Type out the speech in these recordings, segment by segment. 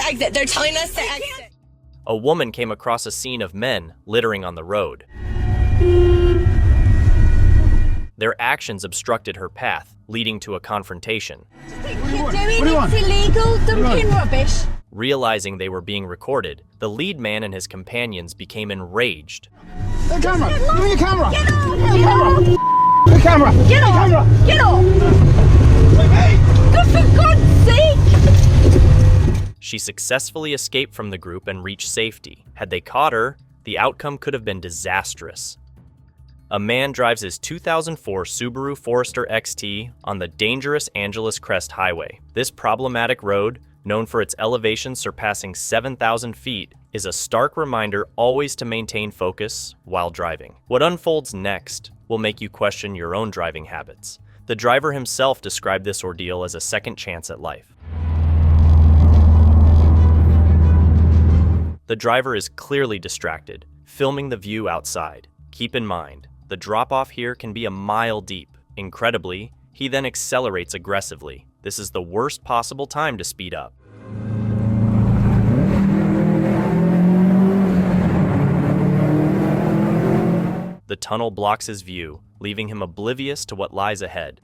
exit. They're telling us to exit. A woman came across a scene of men littering on the road. Their actions obstructed her path, leading to a confrontation. It's illegal, dumping rubbish. Realizing they were being recorded, the lead man and his companions became enraged. The camera! Give me your camera! Get off! The camera! Get off! Get off! Good for God's sake! She successfully escaped from the group and reached safety. Had they caught her, the outcome could have been disastrous. A man drives his 2004 Subaru Forester XT on the dangerous Angeles Crest Highway. This problematic road, known for its elevation surpassing 7,000 feet, is a stark reminder always to maintain focus while driving. What unfolds next will make you question your own driving habits. The driver himself described this ordeal as a second chance at life. The driver is clearly distracted, filming the view outside. Keep in mind, the drop-off here can be a mile deep. Incredibly, he then accelerates aggressively. This is the worst possible time to speed up. The tunnel blocks his view, leaving him oblivious to what lies ahead.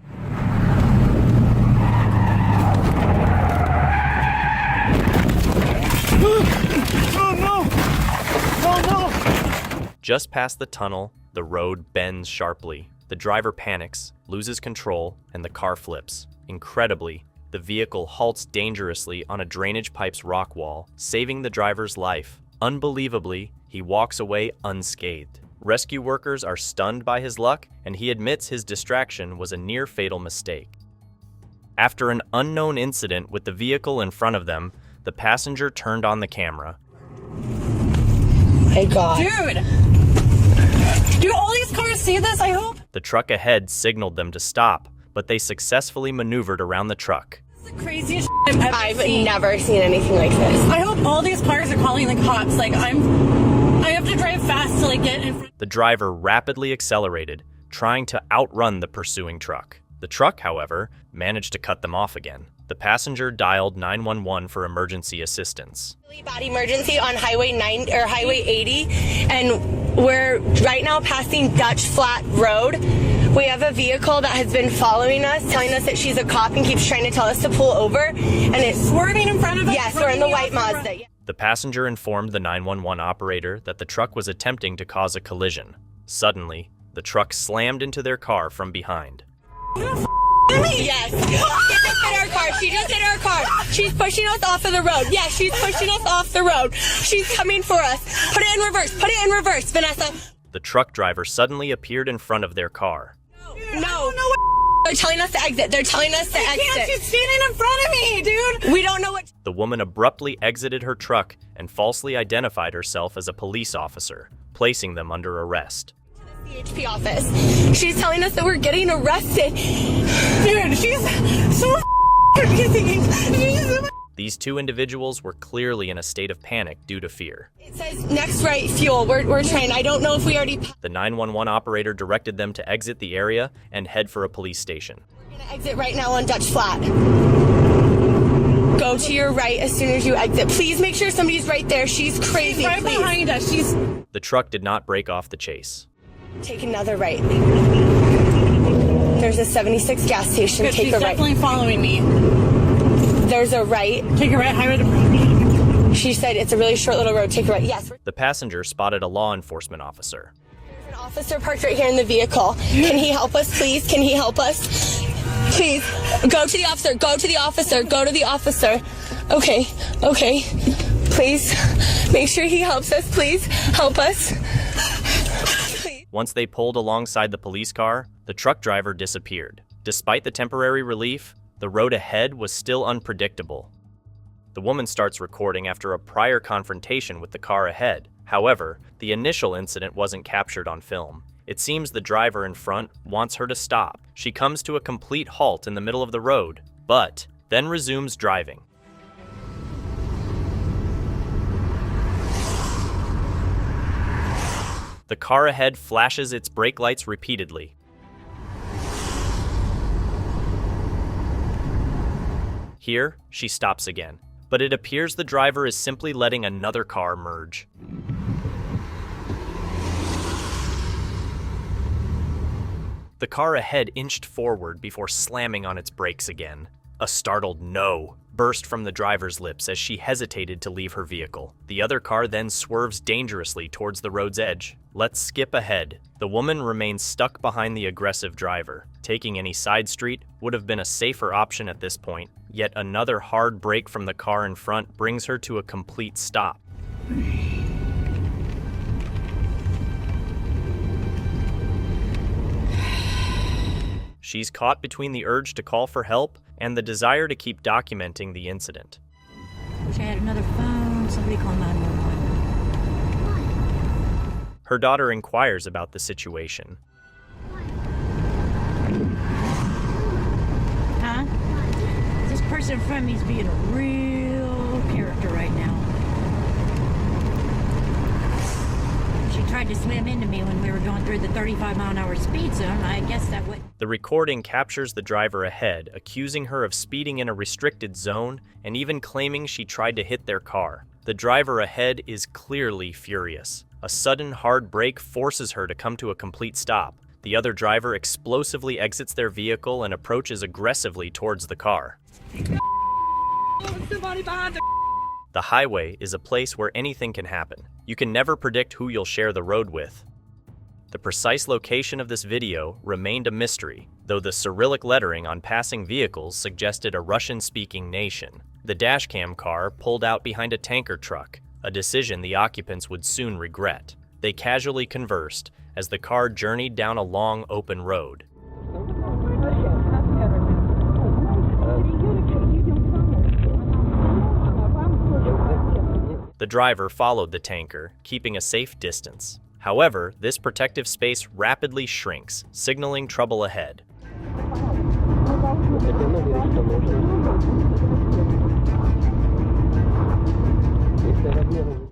Just past the tunnel, the road bends sharply. The driver panics, loses control, and the car flips. Incredibly, the vehicle halts dangerously on a drainage pipe's rock wall, saving the driver's life. Unbelievably, he walks away unscathed. Rescue workers are stunned by his luck, and he admits his distraction was a near-fatal mistake. After an unknown incident with the vehicle in front of them, the passenger turned on the camera. Hey, God. Dude! Do all these cars see this, I hope? The truck ahead signaled them to stop, but they successfully maneuvered around the truck. This is the craziest shit I've ever seen. Never seen anything like this. I hope all these cars are calling the cops. I have to drive fast to get in front. The driver rapidly accelerated, trying to outrun the pursuing truck. The truck, however, managed to cut them off again. The passenger dialed 911 for emergency assistance. Really bad emergency on Highway 9 or Highway 80, and we're right now passing Dutch Flat Road. We have a vehicle that has been following us, telling us that she's a cop and keeps trying to tell us to pull over, and it's Swerving in front of us? Yes, we're in the white Mazda. The passenger informed the 911 operator that the truck was attempting to cause a collision. Suddenly, the truck slammed into their car from behind. Yes. She just hit our car. She just hit our car. She's pushing us off of the road. Yeah, she's pushing us off the road. She's coming for us. Put it in reverse. Put it in reverse, Vanessa. The truck driver suddenly appeared in front of their car. No. They're telling us to exit. They're telling us to exit. She's standing in front of me, dude. We don't know what. The woman abruptly exited her truck and falsely identified herself as a police officer, placing them under arrest. CHP office. She's telling us that we're getting arrested. Dude, she's so confusing. These two individuals were clearly in a state of panic due to fear. It says next right fuel. We're trying. I don't know if we already. The 911 operator directed them to exit the area and head for a police station. We're gonna exit right now on Dutch Flat. Go to your right as soon as you exit. Please make sure somebody's right there. She's crazy. She's right please. behind us. The truck did not break off the chase. Take another right. There's a 76 gas station. Good, Take she's a right. definitely following me. There's a right. Take a right. Highway to... She said it's a really short little road. Take a right. Yes. The passenger spotted a law enforcement officer. There's an officer parked right here in the vehicle. Can he help us, please? Can he help us? Please. Go to the officer. Go to the officer. Go to the officer. Okay. Please. Make sure he helps us, please. Help us. Once they pulled alongside the police car, the truck driver disappeared. Despite the temporary relief, the road ahead was still unpredictable. The woman starts recording after a prior confrontation with the car ahead. However, the initial incident wasn't captured on film. It seems the driver in front wants her to stop. She comes to a complete halt in the middle of the road, but then resumes driving. The car ahead flashes its brake lights repeatedly. Here, she stops again, but it appears the driver is simply letting another car merge. The car ahead inched forward before slamming on its brakes again. A startled "no" burst from the driver's lips as she hesitated to leave her vehicle. The other car then swerves dangerously towards the road's edge. Let's skip ahead. The woman remains stuck behind the aggressive driver. Taking any side street would have been a safer option at this point, yet another hard brake from the car in front brings her to a complete stop. She's caught between the urge to call for help and the desire to keep documenting the incident. Wish I had another phone. Somebody call 911. Her daughter inquires about the situation. Huh? This person in front of me is being a real character right now. She tried to slam into me when we were going through the 35-mile-an-hour speed zone. I guess that would... The recording captures the driver ahead, accusing her of speeding in a restricted zone and even claiming she tried to hit their car. The driver ahead is clearly furious. A sudden hard brake forces her to come to a complete stop. The other driver explosively exits their vehicle and approaches aggressively towards the car. The highway is a place where anything can happen. You can never predict who you'll share the road with. The precise location of this video remained a mystery, though the Cyrillic lettering on passing vehicles suggested a Russian-speaking nation. The dashcam car pulled out behind a tanker truck, a decision the occupants would soon regret. They casually conversed as the car journeyed down a long, open road. The driver followed the tanker, keeping a safe distance. However, this protective space rapidly shrinks, signaling trouble ahead.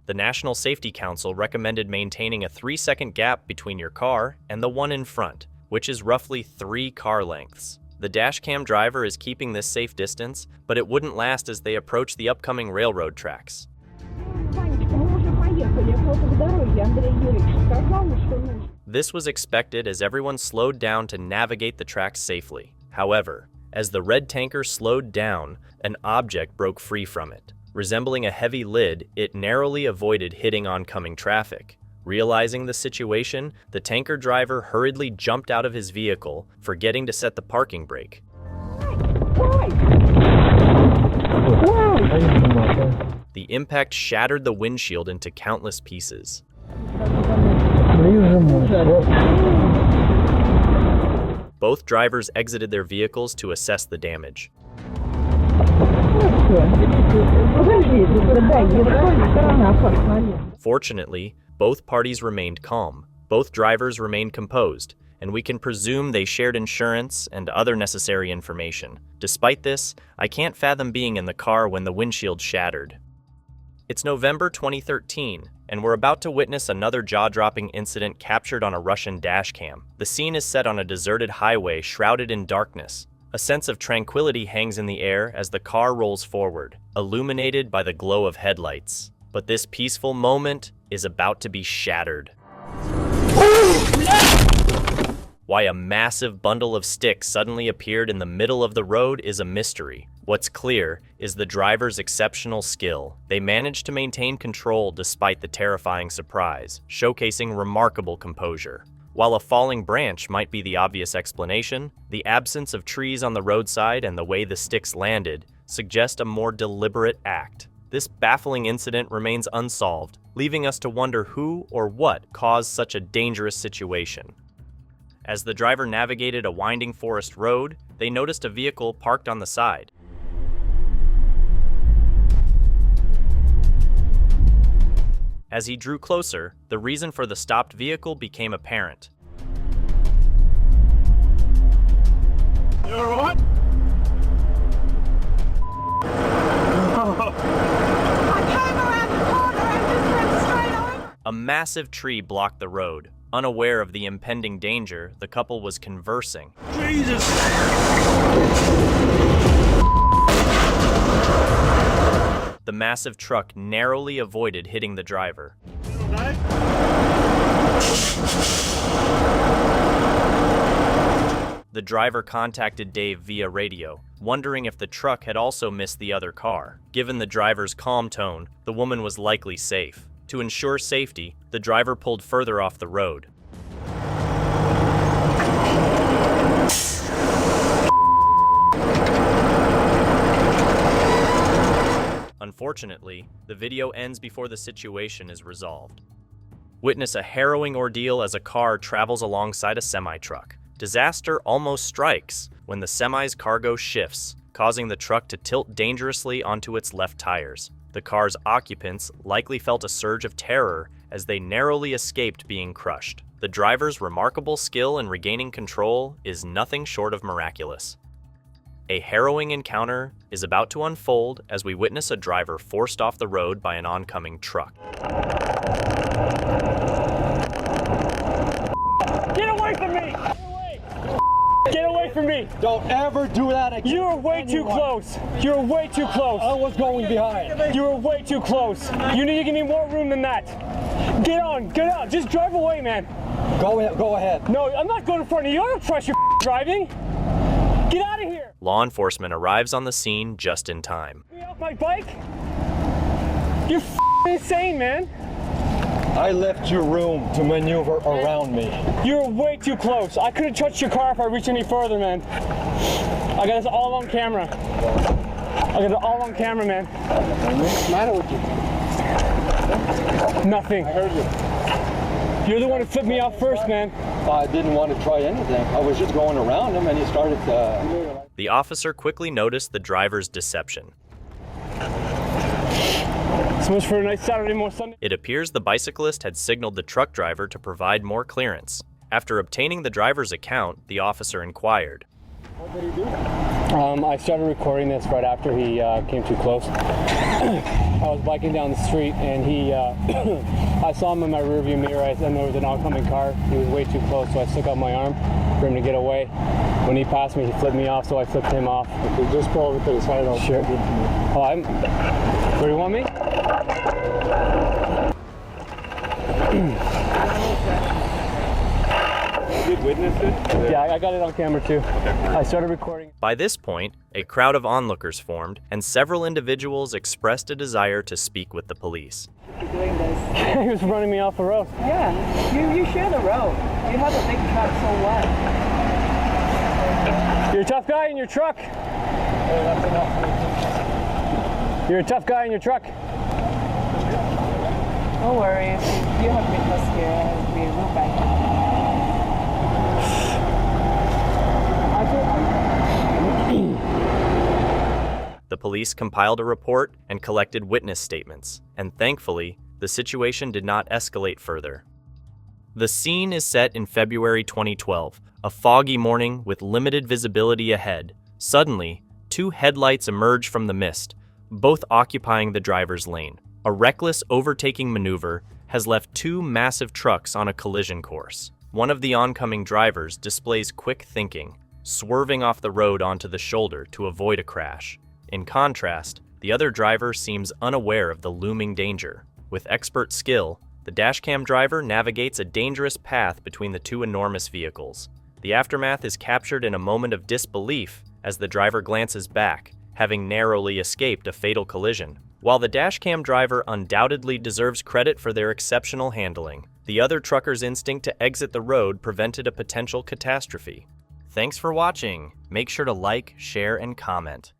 The National Safety Council recommended maintaining a 3-second gap between your car and the one in front, which is roughly 3 car lengths. The dashcam driver is keeping this safe distance, but it wouldn't last as they approach the upcoming railroad tracks. This was expected as everyone slowed down to navigate the tracks safely. However, as the red tanker slowed down, an object broke free from it. Resembling a heavy lid, it narrowly avoided hitting oncoming traffic. Realizing the situation, the tanker driver hurriedly jumped out of his vehicle, forgetting to set the parking brake. The impact shattered the windshield into countless pieces. Both drivers exited their vehicles to assess the damage. Fortunately, both parties remained calm. Both drivers remained composed, and we can presume they shared insurance and other necessary information. Despite this, I can't fathom being in the car when the windshield shattered. It's November 2013, and we're about to witness another jaw-dropping incident captured on a Russian dashcam. The scene is set on a deserted highway shrouded in darkness. A sense of tranquility hangs in the air as the car rolls forward, illuminated by the glow of headlights. But this peaceful moment is about to be shattered. Why a massive bundle of sticks suddenly appeared in the middle of the road is a mystery. What's clear is the driver's exceptional skill. They managed to maintain control despite the terrifying surprise, showcasing remarkable composure. While a falling branch might be the obvious explanation, the absence of trees on the roadside and the way the sticks landed suggest a more deliberate act. This baffling incident remains unsolved, leaving us to wonder who or what caused such a dangerous situation. As the driver navigated a winding forest road, they noticed a vehicle parked on the side. As he drew closer, the reason for the stopped vehicle became apparent. You alright? A massive tree blocked the road. Unaware of the impending danger, the couple was conversing. Jesus! The massive truck narrowly avoided hitting the driver. The driver contacted Dave via radio, wondering if the truck had also missed the other car. Given the driver's calm tone, the woman was likely safe. To ensure safety, the driver pulled further off the road. Unfortunately, the video ends before the situation is resolved. Witness a harrowing ordeal as a car travels alongside a semi-truck. Disaster almost strikes when the semi's cargo shifts, causing the truck to tilt dangerously onto its left tires. The car's occupants likely felt a surge of terror as they narrowly escaped being crushed. The driver's remarkable skill in regaining control is nothing short of miraculous. A harrowing encounter is about to unfold as we witness a driver forced off the road by an oncoming truck. Get away from me! Get away from me! Don't ever do that again. You were way too close. You were way too close. I was going behind. You were way too close. You need to give me more room than that. Get on, just drive away, man. Go ahead. No, I'm not going in front of you. I don't trust your driving. Get out of here. Law enforcement arrives on the scene just in time. Get me off my bike. You're insane, man. I left your room to maneuver around me. You're way too close. I couldn't touch your car if I reached any further, man. I got this all on camera. Man. What's the matter with you? Nothing. I heard you. You're the one who flipped me off first, man. I didn't want to try anything. I was just going around him and he started to... The officer quickly noticed the driver's deception. So much for a nice Saturday morning, Sunday. It appears the bicyclist had signaled the truck driver to provide more clearance. After obtaining the driver's account, the officer inquired. What did he do? I started recording this right after he came too close. I was biking down the street and he, I saw him in my rearview mirror. I said there was an oncoming car. He was way too close, so I stuck out my arm for him to get away. When he passed me, he flipped me off, so I flipped him off. Okay, just go over to the side. Sure. Oh, where do you want me? Did witness it? Yeah, I got it on camera too. I started recording. By this point, a crowd of onlookers formed, and several individuals expressed a desire to speak with the police. Doing this. He was running me off the road. Yeah, you share the road. You have a big truck, so what? You're a tough guy in your truck. That's enough. You're a tough guy in your truck. Don't worry, if you have witness here, we will back. The police compiled a report and collected witness statements, and thankfully, the situation did not escalate further. The scene is set in February 2012, a foggy morning with limited visibility ahead. Suddenly, two headlights emerge from the mist, both occupying the driver's lane. A reckless overtaking maneuver has left two massive trucks on a collision course. One of the oncoming drivers displays quick thinking, swerving off the road onto the shoulder to avoid a crash. In contrast, the other driver seems unaware of the looming danger. With expert skill, the dashcam driver navigates a dangerous path between the two enormous vehicles. The aftermath is captured in a moment of disbelief as the driver glances back, having narrowly escaped a fatal collision. While the dashcam driver undoubtedly deserves credit for their exceptional handling, the other trucker's instinct to exit the road prevented a potential catastrophe. Thanks for watching. Make sure to like, share, and comment.